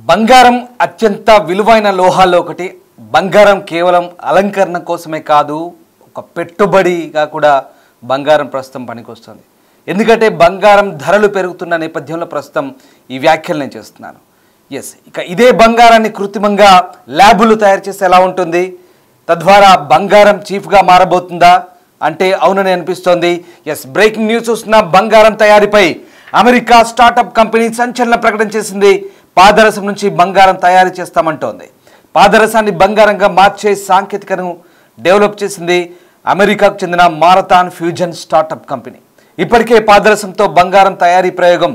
బంగారం అత్యంత విలువైన లోహాల్లో ఒకటి. బంగారం కేవలం అలంకరణ కోసమే కాదు, ఒక పెట్టుబడిగా కూడా బంగారం ప్రస్తుతం పనికొస్తుంది. ఎందుకంటే బంగారం ధరలు పెరుగుతున్న నేపథ్యంలో ప్రస్తుతం ఈ వ్యాఖ్యలు నేను చేస్తున్నాను. ఇక ఇదే బంగారాన్ని కృత్రిమంగా ల్యాబులు తయారు చేస్తే ఎలా ఉంటుంది? తద్వారా బంగారం చీఫ్గా మారబోతుందా అంటే అవునని అనిపిస్తోంది. బ్రేకింగ్ న్యూస్ చూస్తున్న బంగారం తయారీపై అమెరికా స్టార్టప్ కంపెనీ సంచలన ప్రకటన చేసింది. పాదరసం నుంచి బంగారం తయారు చేస్తామంటోంది. పాదరసాన్ని బంగారంగా మార్చే సాంకేతికను డెవలప్ చేసింది అమెరికాకు చెందిన మారథాన్ ఫ్యూజన్ స్టార్టప్ కంపెనీ. ఇప్పటికే పాదరసంతో బంగారం తయారీ ప్రయోగం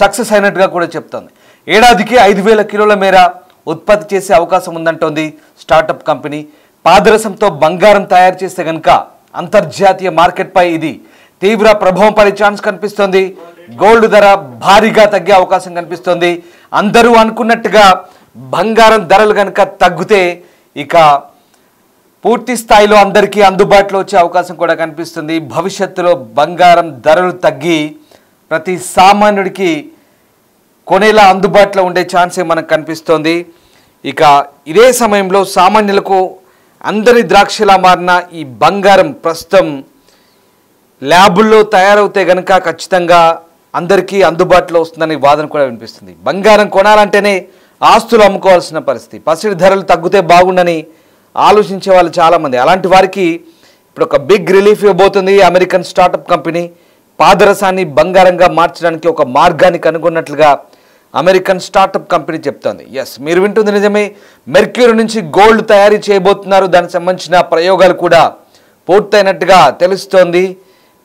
సక్సెస్ అయినట్టుగా కూడా చెప్తోంది. ఏడాదికి 5,000 కిలోల మేర ఉత్పత్తి చేసే అవకాశం ఉందంటోంది స్టార్టప్ కంపెనీ. పాదరసంతో బంగారం తయారు చేస్తే కనుక అంతర్జాతీయ మార్కెట్పై ఇది తీవ్ర ప్రభావం పడే ఛాన్స్ కనిపిస్తోంది. గోల్డ్ ధర భారీగా తగ్గే అవకాశం కనిపిస్తోంది. అందరూ అనుకున్నట్టుగా బంగారం ధరలు కనుక తగ్గితే ఇక పూర్తి స్థాయిలో అందరికీ అందుబాటులో వచ్చే అవకాశం కూడా కనిపిస్తుంది. భవిష్యత్తులో బంగారం ధరలు తగ్గి ప్రతి సామాన్యుడికి కొనేలా అందుబాటులో ఉండే ఛాన్సే మనకు కనిపిస్తోంది. ఇక ఇదే సమయంలో సామాన్యులకు అందరి ద్రాక్షలా మారిన ఈ బంగారం ప్రస్తుతం ల్యాబుల్లో తయారవుతే కనుక ఖచ్చితంగా అందరికీ అందుబాటులో వస్తుందని వాదన కూడా వినిపిస్తుంది. బంగారం కొనాలంటేనే ఆస్తులు అమ్ముకోవాల్సిన పరిస్థితి. పసిడి ధరలు తగ్గితే బాగుండని ఆలోచించే వాళ్ళు చాలామంది. అలాంటి వారికి ఇప్పుడు ఒక బిగ్ రిలీఫ్ ఇవ్వబోతుంది అమెరికన్ స్టార్టప్ కంపెనీ. పాదరసాన్ని బంగారంగా మార్చడానికి ఒక మార్గాన్ని కనుగొన్నట్లుగా అమెరికన్ స్టార్టప్ కంపెనీ చెప్తోంది. మీరు వింటుంది నిజమే. మెర్క్యూరీ నుంచి గోల్డ్ తయారీ చేయబోతున్నారు. దానికి సంబంధించిన ప్రయోగాలు కూడా పూర్తయినట్టుగా తెలుస్తోంది.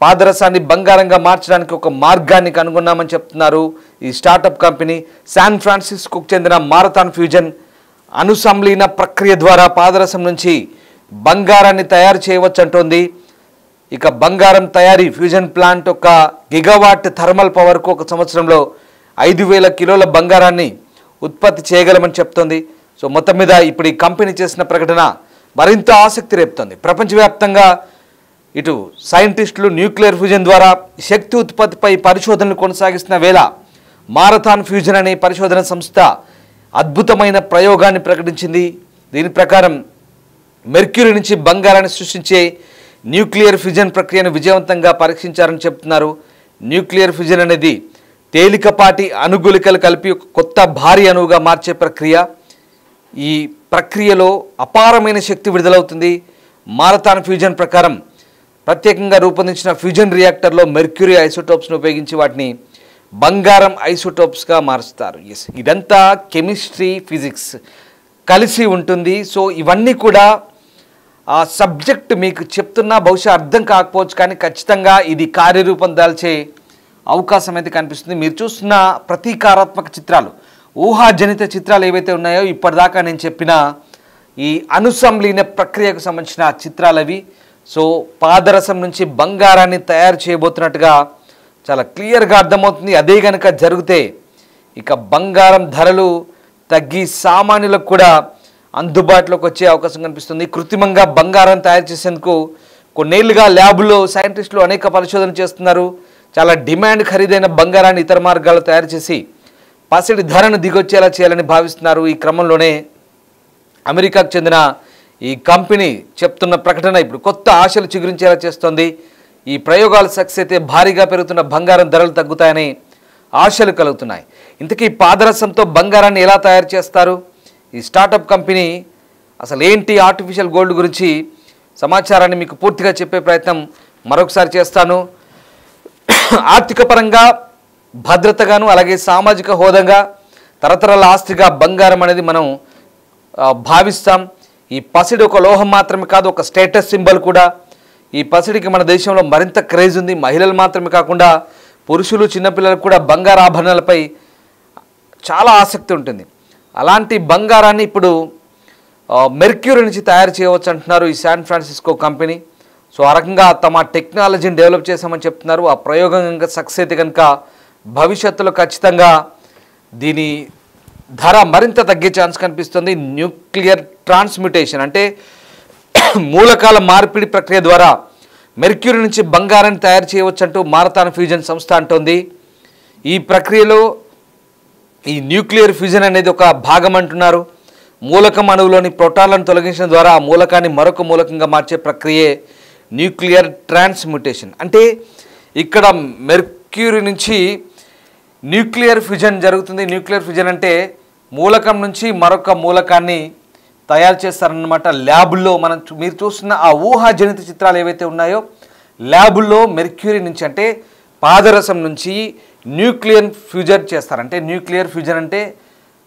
పాదరసాన్ని బంగారంగా మార్చడానికి ఒక మార్గాన్ని కనుగొన్నామని చెప్తున్నారు ఈ స్టార్టప్ కంపెనీ. శాన్ ఫ్రాన్సిస్కోకు చెందిన మారథాన్ ఫ్యూజన్ అనుసంలీన ప్రక్రియ ద్వారా పాదరసం నుంచి బంగారాన్ని తయారు చేయవచ్చు అంటోంది. ఇక బంగారం తయారీ ఫ్యూజన్ ప్లాంట్ ఒక గిగావాట్ థర్మల్ పవర్కు ఒక సంవత్సరంలో 5,000 కిలోల బంగారాన్ని ఉత్పత్తి చేయగలమని చెప్తోంది. మొత్తం మీద ఇప్పుడు ఈ కంపెనీ చేసిన ప్రకటన మరింత ఆసక్తి రేపుతోంది. ప్రపంచవ్యాప్తంగా ఇటు సైంటిస్టులు న్యూక్లియర్ ఫ్యూజన్ ద్వారా శక్తి ఉత్పత్తిపై పరిశోధనలు కొనసాగిస్తున్న వేళ మారథాన్ ఫ్యూజన్ అనే పరిశోధన సంస్థ అద్భుతమైన ప్రయోగాన్ని ప్రకటించింది. దీని ప్రకారం మెర్క్యూరీ నుంచి బంగారాన్ని సృష్టించే న్యూక్లియర్ ఫ్యూజన్ ప్రక్రియను విజయవంతంగా పరీక్షించారని చెప్తున్నారు. న్యూక్లియర్ ఫ్యూజన్ అనేది తేలికపాటి అణుగుళికలు కలిపి ఒక కొత్త భారీ అణువుగా మార్చే ప్రక్రియ. ఈ ప్రక్రియలో అపారమైన శక్తి విడుదలవుతుంది. మారథాన్ ఫ్యూజన్ ప్రకారం ప్రత్యేకంగా రూపొందించిన ఫ్యూజన్ రియాక్టర్లో మెర్క్యూరీ ఐసోటోప్స్ను ఉపయోగించి వాటిని బంగారం ఐసోటోప్స్గా మారుస్తారు. ఇదంతా కెమిస్ట్రీ ఫిజిక్స్ కలిసి ఉంటుంది. ఇవన్నీ కూడా ఆ సబ్జెక్ట్ మీకు చెప్తున్నా బహుశా అర్థం కాకపోవచ్చు, కానీ ఖచ్చితంగా ఇది కార్యరూపం దాల్చే అవకాశం అయితే కనిపిస్తుంది. మీరు చూస్తున్న ప్రతీకారాత్మక చిత్రాలు, ఊహాజనిత చిత్రాలు ఏవైతే ఉన్నాయో ఇప్పటిదాకా నేను చెప్పిన ఈ అనుసంలీన ప్రక్రియకు సంబంధించిన చిత్రాలు అవి. పాదరసం నుంచి బంగారాన్ని తయారు చేయబోతున్నట్టుగా చాలా క్లియర్గా అర్థమవుతుంది. అదే కనుక జరిగితే ఇక బంగారం ధరలు తగ్గి సామాన్యులకు కూడా అందుబాటులోకి వచ్చే అవకాశం కనిపిస్తుంది. కృత్రిమంగా బంగారం తయారు చేసేందుకు కొన్నేళ్లుగా ల్యాబుల్లో సైంటిస్టులు అనేక పరిశోధనలు చేస్తున్నారు. చాలా డిమాండ్ ఖరీదైన బంగారాన్ని ఇతర మార్గాల్లో తయారు చేసి పసిడి ధరను దిగొచ్చేలా చేయాలని భావిస్తున్నారు. ఈ క్రమంలోనే అమెరికాకు చెందిన ఈ కంపెనీ చెప్తున్న ప్రకటన ఇప్పుడు కొత్త ఆశలు చిగురించేలా చేస్తోంది. ఈ ప్రయోగాలు సక్సెస్ అయితే భారీగా పెరుగుతున్న బంగారం ధరలు తగ్గుతాయని ఆశలు కలుగుతున్నాయి. ఇంతకీ పాదరసంతో బంగారాన్ని ఎలా తయారు చేస్తారు? ఈ స్టార్టప్ కంపెనీ అసలు ఏంటి? ఆర్టిఫిషియల్ గోల్డ్ గురించి సమాచారాన్ని మీకు పూర్తిగా చెప్పే ప్రయత్నం మరొకసారి చేస్తాను. ఆర్థిక పరంగా భద్రతగాను అలాగే సామాజిక హోదాగా తరతరాల ఆస్తిగా బంగారం అనేది మనం భావిస్తాం. ఈ పసిడి ఒక లోహం మాత్రమే కాదు, ఒక స్టేటస్ సింబల్ కూడా. ఈ పసిడికి మన దేశంలో మరింత క్రేజ్ ఉంది. మహిళలు మాత్రమే కాకుండా పురుషులు, చిన్నపిల్లలకు కూడా బంగారు ఆభరణాలపై చాలా ఆసక్తి ఉంటుంది. అలాంటి బంగారాన్ని ఇప్పుడు మెర్క్యూరీ నుంచి తయారు చేయవచ్చు అంటున్నారు ఈ శాన్ ఫ్రాన్సిస్కో కంపెనీ. ఆ రకంగా తమ టెక్నాలజీని డెవలప్ చేశామని చెప్తున్నారు. ఆ ప్రయోగం కనుక సక్సెస్ అయితే కనుక భవిష్యత్తులో ఖచ్చితంగా దీని ధర మరింత తగ్గే ఛాన్స్ కనిపిస్తుంది. న్యూక్లియర్ ట్రాన్స్మ్యుటేషన్ అంటే మూలకాల మార్పిడి ప్రక్రియ ద్వారా మెర్క్యూరీ నుంచి బంగారాన్ని తయారు చేయవచ్చు అంటూ మారథాన్ ఫ్యూజన్ సంస్థ అంటోంది. ఈ ప్రక్రియలో ఈ న్యూక్లియర్ ఫ్యూజన్ అనేది ఒక భాగం అంటున్నారు. మూలకం అణువులోని ప్రోటాన్లను తొలగించడం ద్వారా ఆ మూలకాన్ని మరొక మూలకంగా మార్చే ప్రక్రియే న్యూక్లియర్ ట్రాన్స్మ్యుటేషన్. అంటే ఇక్కడ మెర్క్యూరీ నుంచి న్యూక్లియర్ ఫ్యూజన్ జరుగుతుంది. న్యూక్లియర్ ఫ్యూజన్ అంటే మూలకం నుంచి మరొక మూలకాన్ని తయారు చేస్తారన్నమాట. ల్యాబుల్లో మీరు చూస్తున్న ఆ ఊహాజనిత చిత్రాలు ఏవైతే ఉన్నాయో ల్యాబుల్లో మెర్క్యూరీ నుంచి అంటే పాదరసం నుంచి న్యూక్లియర్ ఫ్యూజన్ చేస్తారంటే న్యూక్లియర్ ఫ్యూజన్ అంటే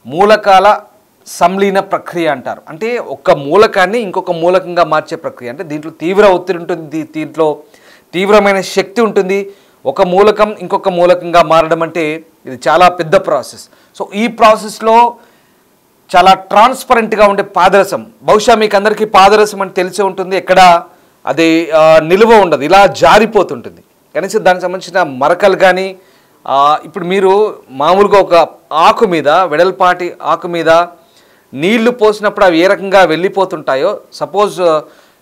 మూలకాల సంలీన ప్రక్రియ అంటారు. అంటే ఒక మూలకాన్ని ఇంకొక మూలకంగా మార్చే ప్రక్రియ. అంటే దీంట్లో తీవ్ర ఒత్తిడి ఉంటుంది, దీంట్లో తీవ్రమైన శక్తి ఉంటుంది. ఒక మూలకం ఇంకొక మూలకంగా మారడం అంటే ఇది చాలా పెద్ద ప్రాసెస్. సో ఈ ప్రాసెస్లో చాలా ట్రాన్స్పరెంట్గా ఉండే పాదరసం, బహుశా మీకు అందరికీ పాదరసం అని తెలిసే ఉంటుంది, ఎక్కడ అది నిలువ ఉండదు, ఇలా జారిపోతుంటుంది. కనీసం దానికి సంబంధించిన మరకలు కానీ ఇప్పుడు మీరు మామూలుగా ఒక ఆకు మీద వెడల్పాటి ఆకు మీద నీళ్లు పోసినప్పుడు అవి ఏ రకంగా వెళ్ళిపోతుంటాయో, సపోజ్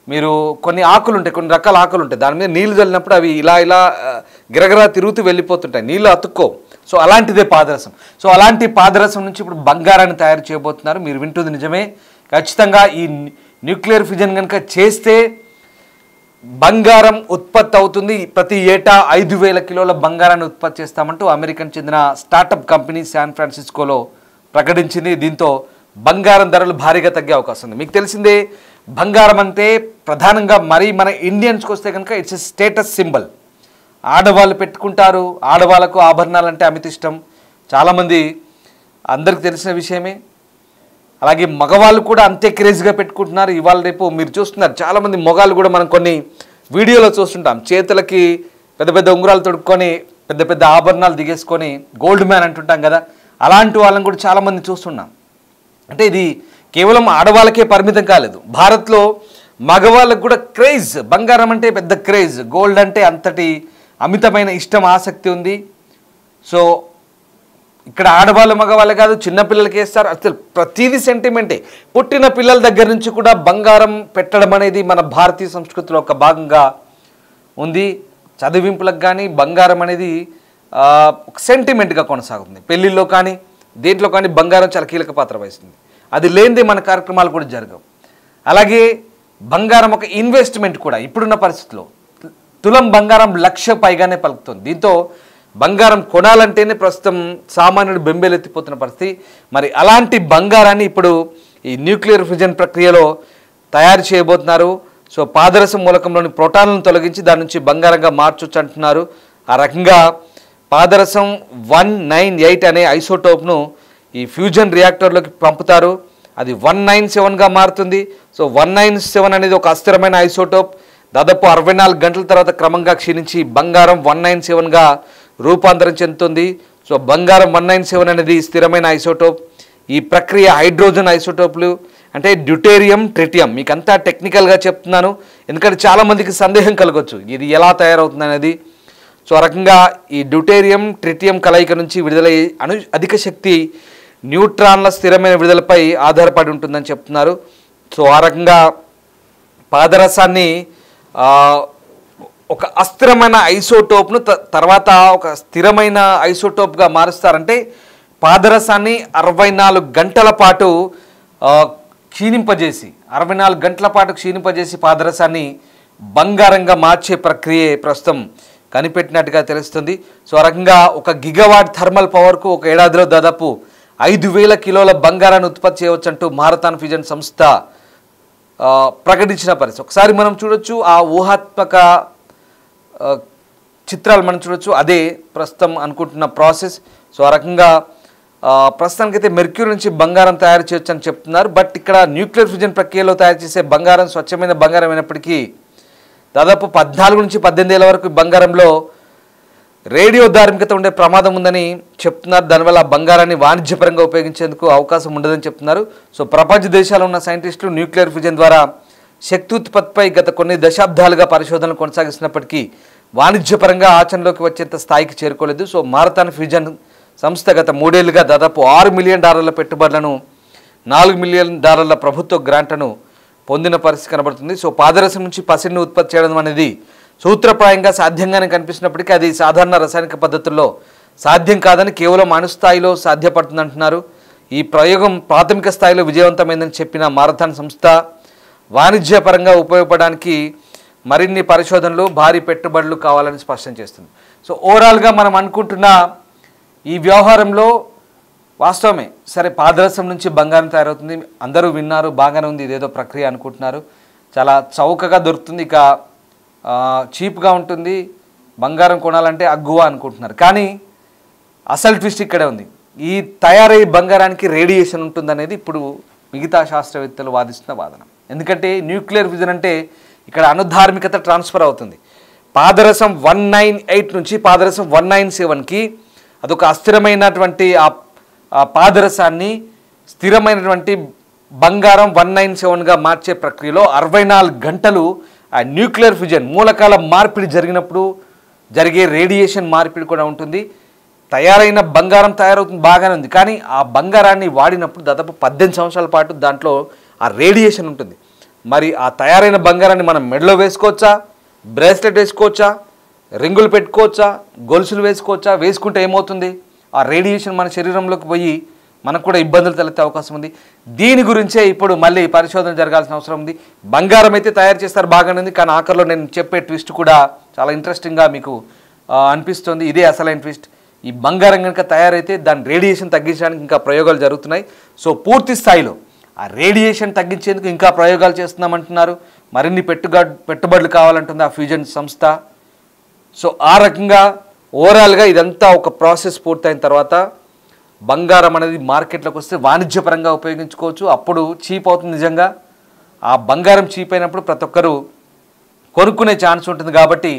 మీరు కొన్ని ఆకులు ఉంటాయి, కొన్ని రకాల ఆకులు ఉంటాయి, దాని మీద నీళ్లు చల్లినప్పుడు అవి ఇలా ఇలా గిరగిరా తిరుగుతూ వెళ్ళిపోతుంటాయి, నీళ్లు అతుక్కో. సో అలాంటిదే పాదరసం. సో అలాంటి పాదరసం నుంచి ఇప్పుడు బంగారాన్ని తయారు చేయబోతున్నారు. మీరు వింటుంది నిజమే. ఖచ్చితంగా ఈ న్యూక్లియర్ ఫ్యూజన్ కనుక చేస్తే బంగారం ఉత్పత్తి అవుతుంది. ప్రతి ఏటా 5,000 కిలోల బంగారాన్ని ఉత్పత్తి చేస్తామంటూ అమెరికన్ చెందిన స్టార్టప్ కంపెనీ శాన్ ఫ్రాన్సిస్కోలో ప్రకటించింది. దీంతో బంగారం ధరలు భారీగా తగ్గే అవకాశం ఉంది. మీకు తెలిసిందే, బంగారం అంటే ప్రధానంగా మన ఇండియన్స్కి వస్తే కనుక ఇట్స్ ఎ స్టేటస్ సింబల్. ఆడవాళ్ళు పెట్టుకుంటారు, ఆడవాళ్ళకు ఆభరణాలు అంటే అమిత ఇష్టం, చాలామంది అందరికి తెలిసిన విషయమే. అలాగే మగవాళ్ళు కూడా అంతే క్రేజ్గా పెట్టుకుంటున్నారు. ఇవాళ రేపు మీరు చూస్తున్నారు, చాలామంది మగవాళ్ళు కూడా మనం కొన్ని వీడియోలో చూస్తుంటాం, చేతులకి పెద్ద పెద్ద ఉంగరాలు తొడుక్కొని పెద్ద పెద్ద ఆభరణాలు దిగేసుకొని గోల్డ్ మ్యాన్ అంటుంటాం కదా, అలాంటి వాళ్ళని కూడా చాలామంది చూస్తున్నాం. అంటే ఇది కేవలం ఆడవాళ్ళకే పరిమితం కాలేదు, భారత్లో మగవాళ్ళకు కూడా క్రేజ్, బంగారం అంటే పెద్ద క్రేజ్, గోల్డ్ అంటే అంతటి అమితమైన ఇష్టం, ఆసక్తి ఉంది. సో ఇక్కడ ఆడవాళ్ళు మగవాళ్ళు కాదు, చిన్నపిల్లలకి వేస్తారు, అసలు ప్రతిదీ సెంటిమెంటే. పుట్టిన పిల్లల దగ్గర నుంచి కూడా బంగారం పెట్టడం అనేది మన భారతీయ సంస్కృతిలో ఒక భాగంగా ఉంది. చదివింపులకు కానీ బంగారం అనేది ఒక సెంటిమెంట్గా కొనసాగుతుంది. పెళ్ళిళ్ళలో కానీ దేంట్లో కానీ బంగారం చాలా కీలక పాత్ర వహిస్తుంది. అది లేనిదే మన కార్యక్రమాలు కూడా జరగవు. అలాగే బంగారం ఒక ఇన్వెస్ట్మెంట్ కూడా. ఇప్పుడున్న పరిస్థితిలో తులం బంగారం 1,00,000 పైగానే పలుకుతుంది. దీంతో బంగారం కొనాలంటేనే ప్రస్తుతం సామాన్యుడు బెంబేలెత్తిపోతున్న పరిస్థితి. మరి అలాంటి బంగారాన్ని ఇప్పుడు ఈ న్యూక్లియర్ ఫ్యూజన్ ప్రక్రియలో తయారు చేయబోతున్నారు. సో పాదరసం మూలకంలోని ప్రోటాన్లను తొలగించి దాని నుంచి బంగారంగా మార్చొచ్చు అంటున్నారు. ఆ రకంగా పాదరసం 198 అనే ఐసోటోప్ను ఈ ఫ్యూజన్ రియాక్టర్లోకి పంపుతారు. అది 197గా మారుతుంది. సో 197 అనేది ఒక అస్థిరమైన ఐసోటోప్. దాదాపు 64 గంటల తర్వాత క్రమంగా క్షీణించి బంగారం 197గా రూపాంతరం చెందుతుంది. సో బంగారం 197 అనేది స్థిరమైన ఐసోటోప్. ఈ ప్రక్రియ హైడ్రోజన్ ఐసోటోప్లు అంటే డ్యూటేరియం, ట్రిటియం. మీకు అంతా టెక్నికల్గా చెప్తున్నాను, ఎందుకంటే చాలామందికి సందేహం కలగవచ్చు ఇది ఎలా తయారవుతుంది అనేది. సో ఆ రకంగా ఈ డ్యూటేరియం, ట్రిటియం కలయిక నుంచి విడుదలయ్యే అధిక శక్తి న్యూట్రాన్ల స్థిరమైన విడుదలపై ఆధారపడి ఉంటుందని చెప్తున్నారు. సో ఆ రకంగా పాదరసాన్ని ఒక అస్థిరమైన ఐసోటోప్ను తర్వాత ఒక స్థిరమైన ఐసోటోప్గా మారుస్తారంటే పాదరసాన్ని 64 గంటల పాటు క్షీణింపజేసి 64 గంటల పాటు క్షీణింపజేసి పాదరసాన్ని బంగారంగా మార్చే ప్రక్రియే ప్రస్తుతం కనిపెట్టినట్టుగా తెలుస్తుంది. సో ఆ రకంగా 1 గిగావాట్ థర్మల్ పవర్కు ఒక ఏడాదిలో దాదాపు 5,000 కిలోల బంగారాన్ని ఉత్పత్తి చేయవచ్చంటూ మారథాన్ ఫ్యూజన్ సంస్థ ప్రకటించిన పరిస్థితి. ఒకసారి మనం చూడొచ్చు, ఆ ఊహాత్మక చిత్రాలు మనం చూడొచ్చు, అదే ప్రస్తుతం అనుకుంటున్న ప్రాసెస్. సో ఆ రకంగా ప్రస్తుతానికైతే మెర్క్యూరీ నుంచి బంగారం తయారు చేయొచ్చు అని చెప్తున్నారు. బట్ ఇక్కడ న్యూక్లియర్ ఫ్యూజన్ ప్రక్రియలో తయారు చేసే బంగారం స్వచ్ఛమైన బంగారం అయినప్పటికీ దాదాపు 14 నుంచి 18 ఏళ్ల వరకు బంగారంలో రేడియో ధార్మికత ఉండే ప్రమాదం ఉందని చెప్తున్నారు. దానివల్ల బంగారాన్ని వాణిజ్యపరంగా ఉపయోగించేందుకు అవకాశం ఉండదని చెప్తున్నారు. సో ప్రపంచ దేశాల్లో ఉన్న సైంటిస్టులు న్యూక్లియర్ ఫ్యూజన్ ద్వారా శక్తి ఉత్పత్తిపై గత కొన్ని దశాబ్దాలుగా పరిశోధనలు కొనసాగిస్తున్నప్పటికీ వాణిజ్యపరంగా ఆచరణలోకి వచ్చేంత స్థాయికి చేరుకోలేదు. సో మారథాన్ ఫ్యూజన్ సంస్థ గత 3 ఏళ్లుగా దాదాపు $6 మిలియన్ పెట్టుబడులను $4 మిలియన్ ప్రభుత్వ గ్రాంట్లను పొందిన పరిస్థితి కనబడుతుంది. సో పాదరసం నుంచి పసిడిని ఉత్పత్తి చేయడం అనేది సూత్రప్రాయంగా సాధ్యంగానే కనిపిస్తున్నప్పటికీ అది సాధారణ రసాయనిక పద్ధతుల్లో సాధ్యం కాదని కేవలం అణుస్థాయిలో సాధ్యపడుతుంది అంటున్నారు. ఈ ప్రయోగం ప్రాథమిక స్థాయిలో విజయవంతమైందని చెప్పిన మారథాన్ సంస్థ వాణిజ్యపరంగా ఉపయోగపడడానికి మరిన్ని పరిశోధనలు భారీ పెట్టుబడులు కావాలని స్పష్టం చేస్తుంది. సో ఓవరాల్గా మనం అనుకుంటున్న ఈ వ్యవహారంలో వాస్తవమే, సరే పాదరసం నుంచి బంగారం తయారవుతుంది, అందరూ విన్నారు, బాగానే ఉంది, ఇదేదో ప్రక్రియ అనుకుంటున్నారు, చాలా చౌకగా దొరుకుతుంది, ఇక చీప్గా ఉంటుంది, బంగారం కొనాలంటే అగ్గువ అనుకుంటున్నారు. కానీ అసలు ట్విస్ట్ ఇక్కడే ఉంది. ఈ తయారయ్యే బంగారానికి రేడియేషన్ ఉంటుందనేది ఇప్పుడు మిగతా శాస్త్రవేత్తలు వాదిస్తున్న వాదన. ఎందుకంటే న్యూక్లియర్ ఫ్యూజన్ అంటే ఇక్కడ అణుధార్మికత ట్రాన్స్ఫర్ అవుతుంది. పాదరసం 198 నుంచి పాదరసం 197కి అదొక అస్థిరమైనటువంటి ఆ పాదరసాన్ని స్థిరమైనటువంటి బంగారం 197గా మార్చే ప్రక్రియలో 64 గంటలు ఆ న్యూక్లియర్ ఫ్యూజన్ మూలకాల మార్పిడి జరిగినప్పుడు జరిగే రేడియేషన్ మార్పిడి కూడా ఉంటుంది. తయారైన బంగారం తయారవుతుంది, బాగానే ఉంది, కానీ ఆ బంగారాన్ని వాడినప్పుడు దాదాపు 18 సంవత్సరాల పాటు దాంట్లో ఆ రేడియేషన్ ఉంటుంది. మరి ఆ తయారైన బంగారాన్ని మనం మెడలో వేసుకోవచ్చా, బ్రేస్లెట్ వేసుకోవచ్చా, రింగులు పెట్టుకోవచ్చా, గొలుసులు వేసుకోవచ్చా? వేసుకుంటే ఏమవుతుంది? ఆ రేడియేషన్ మన శరీరంలోకి పోయి మనకు కూడా ఇబ్బందులు తలెత్తే అవకాశం ఉంది. దీని గురించే ఇప్పుడు మళ్ళీ పరిశోధన జరగాల్సిన అవసరం ఉంది. బంగారం అయితే తయారు చేస్తారు, బాగానే ఉంది, కానీ ఆఖరిలో నేను చెప్పే ట్విస్ట్ కూడా చాలా ఇంట్రెస్టింగ్గా మీకు అనిపిస్తుంది. ఇదే అసలైన ట్విస్ట్. ఈ బంగారం కనుక తయారైతే దాని రేడియేషన్ తగ్గించడానికి ఇంకా ప్రయోగాలు జరుగుతున్నాయి. సో పూర్తి స్థాయిలో ఆ రేడియేషన్ తగ్గించేందుకు ఇంకా ప్రయోగాలు చేస్తున్నామంటున్నారు. మరిన్ని పెట్టుబడులు కావాలంటుంది ఆ ఫ్యూజన్ సంస్థ. సో ఆ రకంగా ఓవరాల్గా ఇదంతా ఒక ప్రాసెస్ పూర్తయిన తర్వాత బంగారం అనేది మార్కెట్లోకి వస్తే వాణిజ్యపరంగా ఉపయోగించుకోవచ్చు. అప్పుడు చీప్ అవుతుంది. నిజంగా ఆ బంగారం చీప్ అయినప్పుడు ప్రతి ఒక్కరూ కొనుక్కునే ఛాన్స్ ఉంటుంది. కాబట్టి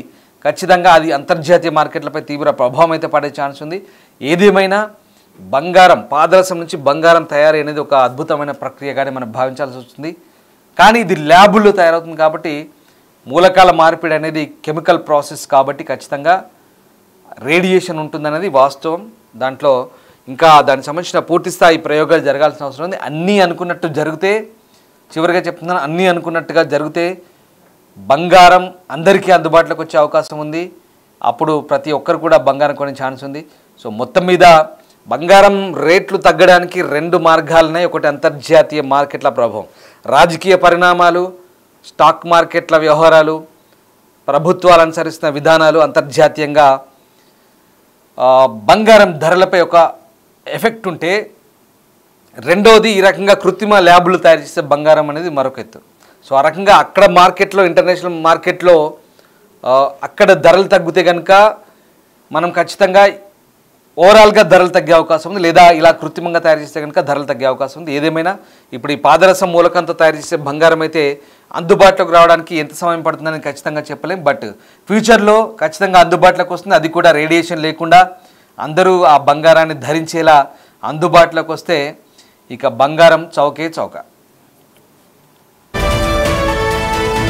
ఖచ్చితంగా అది అంతర్జాతీయ మార్కెట్లపై తీవ్ర ప్రభావం అయితే పడే ఛాన్స్ ఉంది. ఏదేమైనా బంగారం పాదరసం నుంచి బంగారం తయారీ అనేది ఒక అద్భుతమైన ప్రక్రియగానే మనం భావించాల్సి వస్తుంది. కానీ ఇది ల్యాబుల్లో తయారవుతుంది కాబట్టి మూలకాల మార్పిడి అనేది కెమికల్ ప్రాసెస్ కాబట్టి ఖచ్చితంగా రేడియేషన్ ఉంటుందనేది వాస్తవం. దాంట్లో ఇంకా దానికి సంబంధించిన పూర్తిస్థాయి ప్రయోగాలు జరగాల్సిన అవసరం ఉంది. అన్నీ అనుకున్నట్టు జరిగితే, చివరిగా చెప్తున్నాను, అన్నీ అనుకున్నట్టుగా జరిగితే బంగారం అందరికీ అందుబాటులోకి వచ్చే అవకాశం ఉంది. అప్పుడు ప్రతి ఒక్కరు కూడా బంగారం కొనే ఛాన్స్ ఉంది. సో మొత్తం మీద బంగారం రేట్లు తగ్గడానికి 2 మార్గాలున్నాయి. ఒకటి అంతర్జాతీయ మార్కెట్ల ప్రభావం, రాజకీయ పరిణామాలు, స్టాక్ మార్కెట్ల వ్యవహారాలు, ప్రభుత్వాలు అనుసరిస్తున్న విధానాలు అంతర్జాతీయంగా బంగారం ధరలపై ఒక ఎఫెక్ట్ ఉంటే, రెండవది ఈ రకంగా కృత్రిమ ల్యాబులు తయారు చేసే బంగారం అనేది మరొక ఎత్తు. సో ఆ రకంగా అక్కడ మార్కెట్లో, ఇంటర్నేషనల్ మార్కెట్లో అక్కడ ధరలు తగ్గితే కనుక మనం ఖచ్చితంగా ఓవరాల్గా ధరలు తగ్గే అవకాశం ఉంది. లేదా ఇలా కృత్రిమంగా తయారు చేస్తే కనుక ధరలు తగ్గే అవకాశం ఉంది. ఏదేమైనా ఇప్పుడు ఈ పాదరసం మూలకంతో తయారు చేసే బంగారం అయితే అందుబాటులోకి రావడానికి ఎంత సమయం పడుతుందని ఖచ్చితంగా చెప్పలేం. బట్ ఫ్యూచర్లో ఖచ్చితంగా అందుబాటులోకి వస్తుంది. అది కూడా రేడియేషన్ లేకుండా అందరూ ఆ బంగారాన్ని ధరించేలా అందుబాటులోకి వస్తే ఇక బంగారం చౌకే చౌక.